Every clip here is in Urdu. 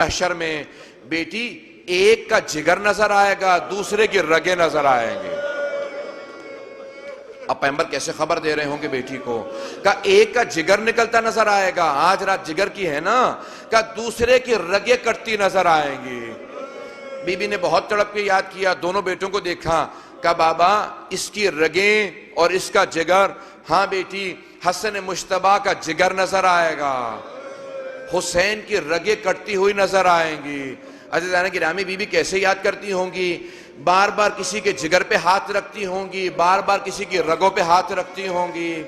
محشر میں بیٹی ایک کا جگر نظر آئے گا، دوسرے کی رگیں نظر آئیں گے۔ اب پیغمبر کیسے خبر دے رہے ہوں گے بیٹی کو؟ کہ ایک کا جگر نکلتا نظر آئے گا، آج رات جگر کی ہے نا، کہ دوسرے کی رگیں کٹتی نظر آئیں گی۔ بی بی نے بہت تڑپ کے یاد کیا، دونوں بیٹوں کو دیکھا، کہ بابا اس کی رگیں اور اس کا جگر، ہاں بیٹی حسن مجتبیٰ کا جگر نظر آئے گا، حسین کی رگیں کٹتی ہوئی نظر آئیں گی۔ عزیزان گرامی، بی بی کیسے یاد کرتی ہوں گی؟ بار بار کسی کے جگر پہ ہاتھ رکھتی ہوں گی، بار بار کسی کی رگوں پہ ہاتھ رکھتی ہوں گی۔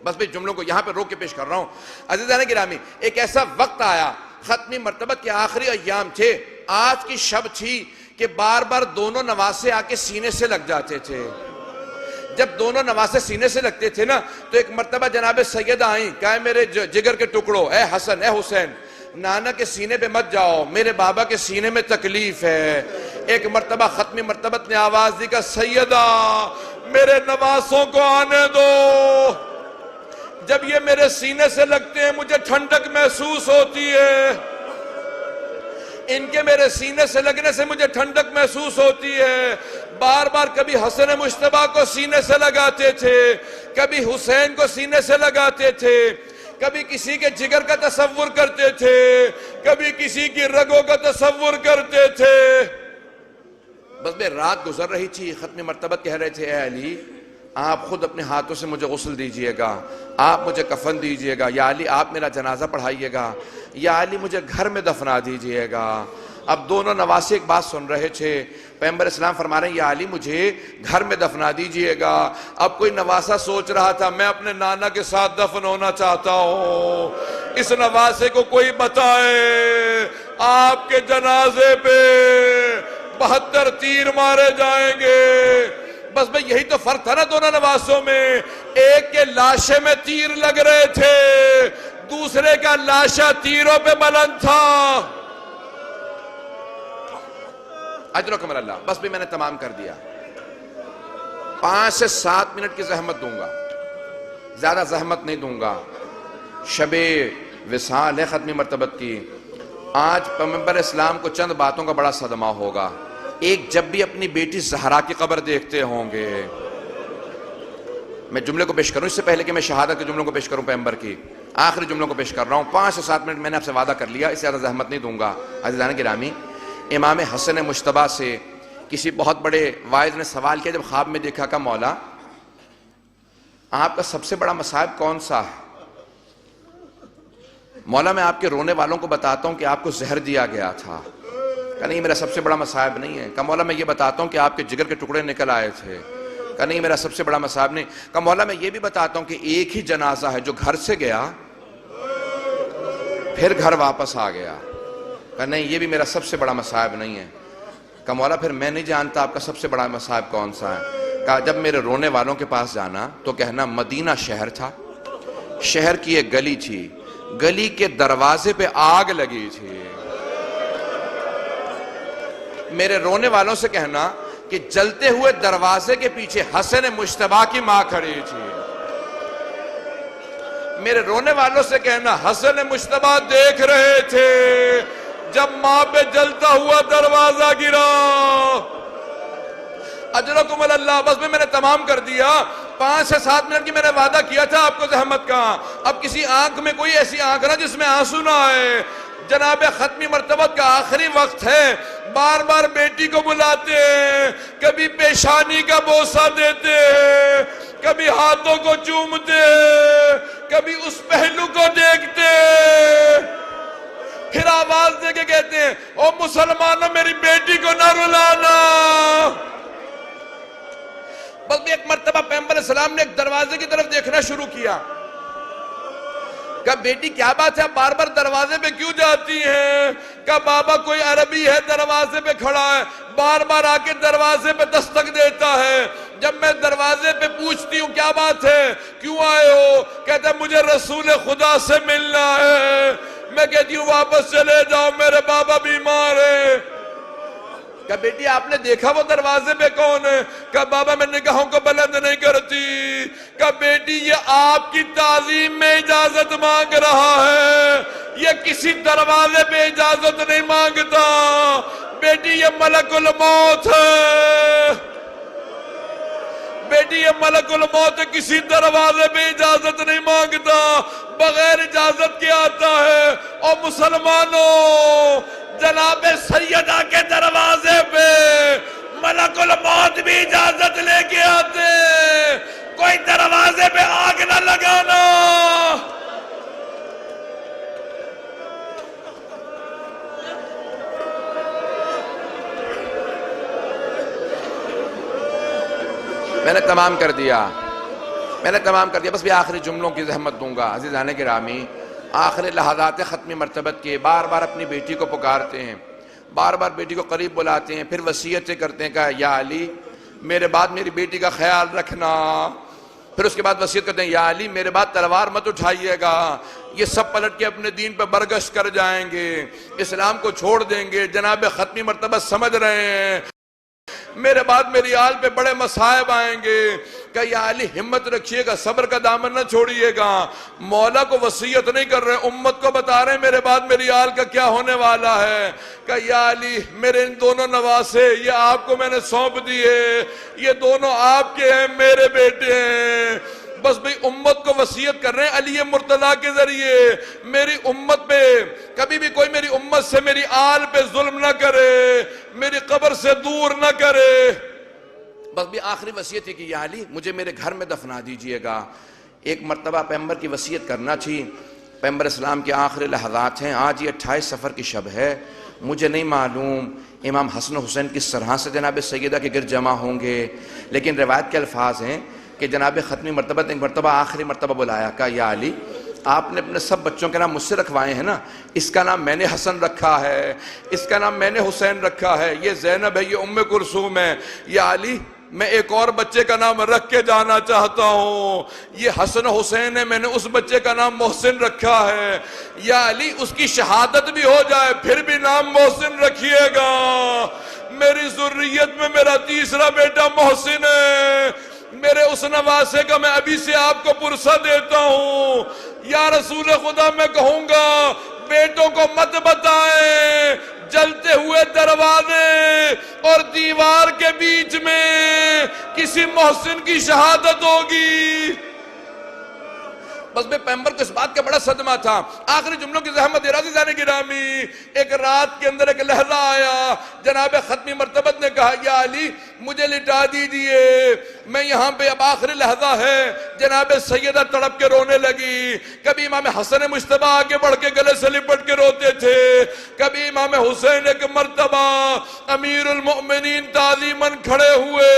بس میں جملوں کو یہاں پہ روک کے پیش کر رہا ہوں۔ عزیزان گرامی، ایک ایسا وقت آیا، ختمی مرتبت کے آخری ایام تھے، آج کی شب تھی، کہ بار بار دونوں نواسے آ کے سینے سے لگ جاتے تھے۔ جب دونوں نواسے سینے سے لگتے تھے نا، تو ایک مرتبہ جناب سیدہ آئیں، کہا میرے جگر کے ٹکڑوں، اے حسن اے حسین، نانا کے سینے پہ مت جاؤ، میرے بابا کے سینے میں تکلیف ہے۔ ایک مرتبہ ختمی مرتبت نے آواز دی کہ سیدہ میرے نواسوں کو آنے دو، جب یہ میرے سینے سے لگتے ہیں مجھے ٹھنڈک محسوس ہوتی ہے، ان کے میرے سینے سے لگنے سے مجھے ٹھنڈک محسوس ہوتی ہے۔ بار بار کبھی حسن مجتبیٰ کو سینے سے لگاتے تھے، کبھی حسین کو سینے سے لگاتے تھے، کبھی کسی کے جگر کا تصور کرتے تھے، کبھی کسی کی رگوں کا تصور کرتے تھے۔ بس میں رات گزر رہی تھی، ختم مرتبت کہہ رہے تھے اے علی آپ خود اپنے ہاتھوں سے مجھے غسل دیجئے گا، آپ مجھے کفن دیجئے گا، یا علی آپ میرا جنازہ پڑھائیے گا، یا علی مجھے گھر میں دفنا دیجئے گا۔ اب دونوں نواسے ایک بات سن رہے تھے، پیغمبر اسلام فرما رہے ہیں یا علی مجھے گھر میں دفنا دیجئے گا۔ اب کوئی نواسا سوچ رہا تھا میں اپنے نانا کے ساتھ دفن ہونا چاہتا ہوں، اس نواسے کو کوئی بتائے آپ کے جنازے پہ 72 تیر مارے جائیں گے۔ بس بھئی یہی تو فرق تھا نا دونوں نواسوں میں، ایک کے لاشے میں تیر لگ رہے تھے، دوسرے کا لاشا تیروں پہ بلند تھا۔ اجرکم اللہ۔ بس بھی میں نے تمام کر دیا، 5 سے 7 منٹ کی زحمت دوں گا، زیادہ زحمت نہیں دوں گا۔ شب وصال ہے ختمی مرتبت کی۔ آج پیغمبر اسلام کو چند باتوں کا بڑا صدمہ ہوگا۔ ایک، جب بھی اپنی بیٹی زہرا کی قبر دیکھتے ہوں گے، میں جملے کو پیش کروں اس سے پہلے کہ میں شہادت کے جملوں کو پیش کروں پیغمبر کی، آخری جملوں کو پیش کر رہا ہوں، 5 سے 7 منٹ میں نے آپ سے وعدہ کر لیا، اس سے زیادہ زحمت نہیں دوں گا۔ عزیزان گرامی، امام حسن مجتبیٰ سے کسی بہت بڑے واعظ نے سوال کیا جب خواب میں دیکھا کہ مولا آپ کا سب سے بڑا مصائب کون سا ہے؟ مولا میں آپ کے رونے والوں کو بتاتا ہوں کہ آپ کو زہر دیا گیا تھا۔ کہ نہیں میرا سب سے بڑا مصائب نہیں ہے۔ کہ مولا میں یہ بتاتا ہوں کہ آپ کے جگر کے ٹکڑے نکل آئے تھے۔ کہ نہیں میرا سب سے بڑا مصائب نہیں۔ کہ مولا میں یہ بھی بتاتا ہوں کہ ایک ہی جنازہ ہے جو گھر سے گیا پھر گھر واپس آ گیا۔ کہ نہیں یہ بھی میرا سب سے بڑا مصائب نہیں ہے۔ کہ مولا پھر میں نہیں جانتا آپ کا سب سے بڑا مصائب کون سا ہے۔ کہ جب میرے رونے والوں کے پاس جانا تو کہنا مدینہ شہر تھا، شہر کی ایک گلی تھی، گلی کے دروازے پہ آگ لگی تھی۔ میرے رونے والوں سے کہنا کہ جلتے ہوئے دروازے کے پیچھے حسن مجتبیٰ کی ماں کھڑی تھی۔ میرے رونے والوں سے کہنا حسن مجتبیٰ دیکھ رہے تھے جب ماں پہ جلتا ہوا دروازہ گرا۔ اجرکم اللہ۔ بس میں نے تمام کر دیا، 5 سے 7 منٹ کی میں نے وعدہ کیا تھا آپ کو زحمت کا۔ اب کسی آنکھ میں کوئی ایسی آنکھ نہ جس میں آنسو نہ آئے۔ جناب ختمی مرتبت کا آخری وقت ہے، بار بار بیٹی کو بلاتے ہیں، کبھی پیشانی کا بوسہ دیتے ہیں، کبھی ہاتھوں کو چومتے ہیں، کبھی اس پہلو کو دیکھتے ہیں، پھر آواز دے کے کہتے ہیں او مسلمانوں میری بیٹی کو نہ رلانا۔ بس بھی ایک مرتبہ پیغمبر اسلام نے ایک دروازے کی طرف دیکھنا شروع کیا۔ کہا بیٹی کیا بات ہے آپ بار بار دروازے پہ کیوں جاتی ہیں؟ کہا بابا کوئی عربی ہے دروازے پہ کھڑا ہے، بار بار آ کے دروازے پہ دستک دیتا ہے۔ جب میں دروازے پہ پوچھتی ہوں کیا بات ہے کیوں آئے ہو، کہتا ہے مجھے رسول خدا سے ملنا ہے۔ میں کہتی ہوں واپس چلے جاؤ میرے بابا بیمار ہیں۔ کہا بیٹی آپ نے دیکھا وہ دروازے پہ کون ہے؟ کہا بابا میں نگاہوں کو بلند نہیں کرتی۔ کہ بیٹی یہ آپ کی تعظیم میں اجازت مانگ رہا ہے، یہ کسی دروازے پہ اجازت نہیں مانگتا، بیٹی یہ ملک الموت ہے، بیٹی یہ ملک الموت کسی دروازے پہ اجازت نہیں مانگتا، بغیر اجازت کے آتا ہے۔ اور مسلمانوں، جناب سیدہ کے دروازے پہ ملک الموت بھی اجازت لے کے آتے، کوئی دروازے پہ آگ نہ لگانا۔ میں نے تمام کر دیا، بس بھی آخری جملوں کی زحمت دوں گا۔ عزیزان گرامی، آخری لحظات ختمی مرتبت کے بار بار اپنی بیٹی کو پکارتے ہیں، بار بار بیٹی کو قریب بلاتے ہیں، پھر وصیتیں کرتے ہیں کہ یا علی میرے بعد میری بیٹی کا خیال رکھنا، پھر اس کے بعد وصیت کرتے ہیں یا علی میرے بعد تلوار مت اٹھائیے گا، یہ سب پلٹ کے اپنے دین پہ برگشت کر جائیں گے، اسلام کو چھوڑ دیں گے، جناب ختمی مرتبت سمجھ رہے ہیں، میرے بعد میری آل پہ بڑے مصائب آئیں گے، کہ یا علی ہمت رکھیے گا، صبر کا دامن نہ چھوڑیے گا۔ مولا کو وصیت نہیں کر رہے، امت کو بتا رہے ہیں میرے بعد میری آل کا کیا ہونے والا ہے، کہ یا علی میرے ان دونوں نواسے یہ آپ کو میں نے سونپ دیے، یہ دونوں آپ کے ہیں، میرے بیٹے ہیں، بس بھئی امت کو وصیت کر رہے ہیں علی مرتضیٰ کے ذریعے میری امت پہ کبھی بھی کوئی میری امت سے میری آل پہ ظلم نہ کرے، میری قبر سے دور نہ کرے۔ بس بھی آخری وصیت ہے کہ یا علی مجھے میرے گھر میں دفنا دیجئے گا۔ ایک مرتبہ پیغمبر کی وصیت کرنا تھی، پیغمبر اسلام کے آخری لحظات ہیں، آج یہ 28 صفر کی شب ہے، مجھے نہیں معلوم امام حسن و حسین کس طرح سے جناب سیدہ کے گرد جمع ہوں گے، لیکن روایت کے الفاظ ہیں کہ جناب ختمی مرتبہ ایک مرتبہ آخری مرتبہ بلایا، کہا یا علی آپ نے اپنے سب بچوں کے نام مجھ سے رکھوائے ہیں نا، اس کا نام میں نے حسن رکھا ہے، اس کا نام میں نے حسین رکھا ہے، یہ زینب ہے، یہ ام کلثوم ہے، یا علی میں ایک اور بچے کا نام رکھ کے جانا چاہتا ہوں، یہ حسن حسین ہے، میں نے اس بچے کا نام محسن رکھا ہے، یا علی اس کی شہادت بھی ہو جائے پھر بھی نام محسن رکھیے گا، میری ذریت میں میرا تیسرا بیٹا محسن ہے، میرے اس نواسے کا میں ابھی سے آپ کو پرسہ دیتا ہوں، یا رسول خدا میں کہوں گا بیٹوں کو مت بتائیں، جلتے ہوئے دروازے اور دیوار کے بیچ میں کسی محسن کی شہادت ہوگی۔ بس بے پیغمبر کو اس بات کا بڑا صدمہ تھا، آخری جملوں کی زحمت ارادی جانے گرامی، ایک رات کے اندر ایک لحظہ آیا، جناب ختمی مرتبت نے کہا یا علی مجھے لٹا دیجئے، میں یہاں پہ اب آخری لحظہ ہے، جناب سیدہ تڑپ کے رونے لگی، کبھی امام حسن مجتبی آگے بڑھ کے گلے سے لپٹ کے روتے تھے، کبھی امام حسین ایک مرتبہ امیر المؤمنین تعظیماً کھڑے ہوئے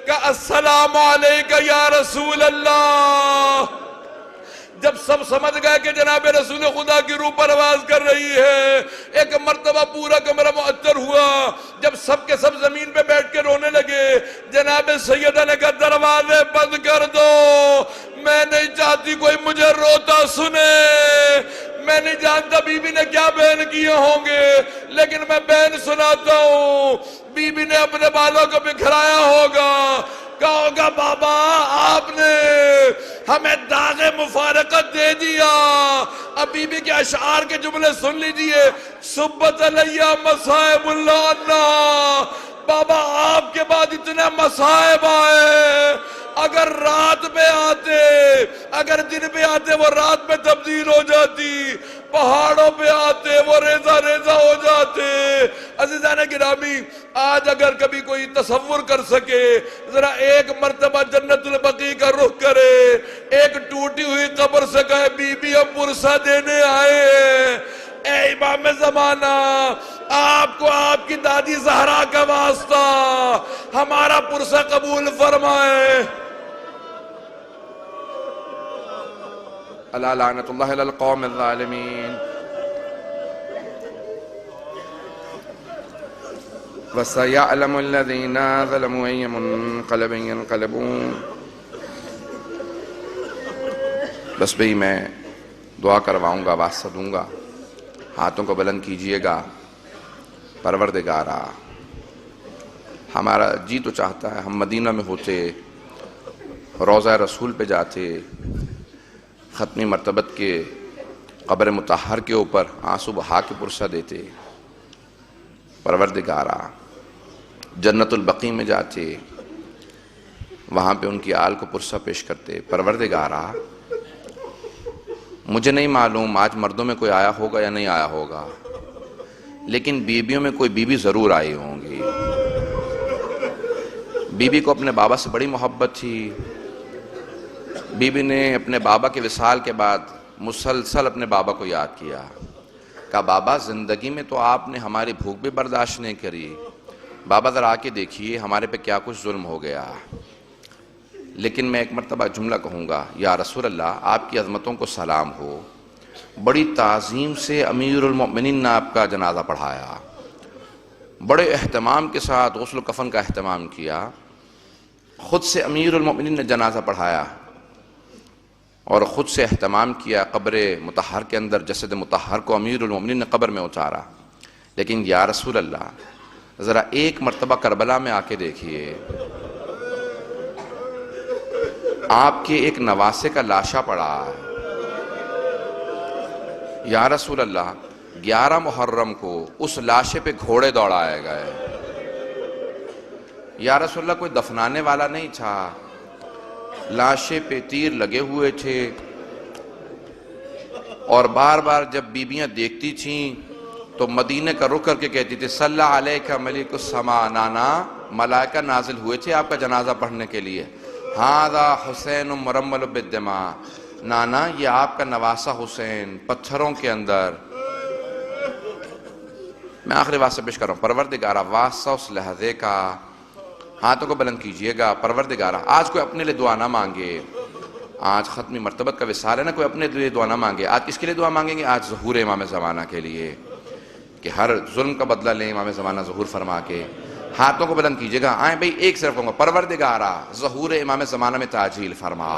کہ السلام علیکہ یا رسول اللہ۔ جب سب سمجھ گئے کہ جناب رسول خدا کی روح پرواز کر رہی ہے، ایک مرتبہ پورا کمرہ معطر ہوا، جب سب کے سب زمین پہ بیٹھ کے رونے لگے، جناب سیدہ نے کہا دروازے بند کر دو، میں نہیں چاہتی کوئی مجھے روتا سنے، میں نہیں جانتا بی بی نے کیا بیان کیے ہوں گے، لیکن میں بیان سناتا ہوں، بی بی نے اپنے بالوں کو بکھرایا ہوگا، کہا ہوگا بابا آپ نے ہمیں داغ مفارقت دے دیا، اب بی بی کے اشعار کے جملے سن لیجئے، صبت علیہ مصائب اللہ اللہ، بابا آپ کے بعد اتنے مصائب آئے، اگر رات پہ آتے، اگر دن پہ آتے وہ رات پہ تبدیل ہو جاتی، پہاڑوں پہ آتے وہ ریزہ ریزہ ہو جاتے۔ عزیزان گرامی، آج اگر کبھی کوئی تصور کر سکے، ذرا ایک مرتبہ جنت البقیع کا رخ کرے، ایک ٹوٹی ہوئی قبر سے کہے بی بی ہم پرسہ دینے آئے ہیں، اے امام زمانہ آپ کو آپ کی دادی زہرا کا واسطہ ہمارا پرسہ قبول فرمائے۔ اللہ لعنت اللہ علی القوم الظالمین۔ وَسَيَعْلَمُ الَّذِينَ ظَلَمُوا أَيَّ مُنْقَلَبٍ يَنْقَلِبُونَ۔ بس بھئی میں دعا کرواؤں گا، واسطہ دوں گا، ہاتھوں کو بلند کیجئے گا۔ پروردگارا ہمارا جی تو چاہتا ہے ہم مدینہ میں ہوتے، روضہ رسول پہ جاتے، ختمی مرتبت کے قبر مطہر کے اوپر آنسو بہا کے پرسہ دیتے، پروردگارا جنت البقیع میں جاتے، وہاں پہ ان کی آل کو پرسہ پیش کرتے، پروردگارا مجھے نہیں معلوم آج مردوں میں کوئی آیا ہوگا یا نہیں آیا ہوگا، لیکن بیویوں میں کوئی بیوی ضرور آئی ہوں گی۔ بیوی کو اپنے بابا سے بڑی محبت تھی، بیوی نے اپنے بابا کے وصال کے بعد مسلسل اپنے بابا کو یاد کیا، کہا بابا زندگی میں تو آپ نے ہماری بھوک بھی برداشت نہیں کری، بابا ذرا آ کے دیکھیے ہمارے پہ کیا کچھ ظلم ہو گیا، لیکن میں ایک مرتبہ جملہ کہوں گا، یا رسول اللہ آپ کی عظمتوں کو سلام ہو، بڑی تعظیم سے امیر المؤمنین نے آپ کا جنازہ پڑھایا، بڑے اہتمام کے ساتھ غسل و کفن کا اہتمام کیا، خود سے امیر المؤمنین نے جنازہ پڑھایا اور خود سے اہتمام کیا، قبر مطہر کے اندر جسد مطہر کو امیر المؤمنین نے قبر میں اتارا، لیکن یا رسول اللہ ذرا ایک مرتبہ کربلا میں آ کے دیکھیے، آپ کے ایک نواسے کا لاشا پڑا ہے، یا رسول اللہ 11 محرم کو اس لاشے پہ گھوڑے دوڑائے گئے، یا رسول اللہ کوئی دفنانے والا نہیں تھا، لاشے پہ تیر لگے ہوئے تھے، اور بار بار جب بیبیاں دیکھتی تھیں تو مدینے کا رخ کر کے کہتی تھی صلی علیکہ ملک السما، نانا ملائکہ نازل ہوئے تھے آپ کا جنازہ پڑھنے کے لیے، ھذا حسین مرمل بالدماء، نانا یہ آپ کا نواسہ حسین پتھروں کے اندر۔ میں آخری واسطہ پیش کر رہا ہوں، پروردگارہ واسطہ اس لحظے کا، ہاتھوں کو بلند کیجئے گا، پروردگارہ آج کوئی اپنے لیے دعا نہ مانگے، آج ختمی مرتبت کا وصال ہے نا، کوئی اپنے لیے دعا نہ مانگے، آج کس کے لیے دعا مانگیں گے؟ آج ظہور امام زمانہ کے لیے، کہ ہر ظلم کا بدلہ لیں امام زمانہ ظہور فرما کے، ہاتھوں کو بلند کیجئے گا، آئیں بھئی ایک صرف کہوں گا، پروردگارہ ظہور امام زمانہ میں تعجیل فرما۔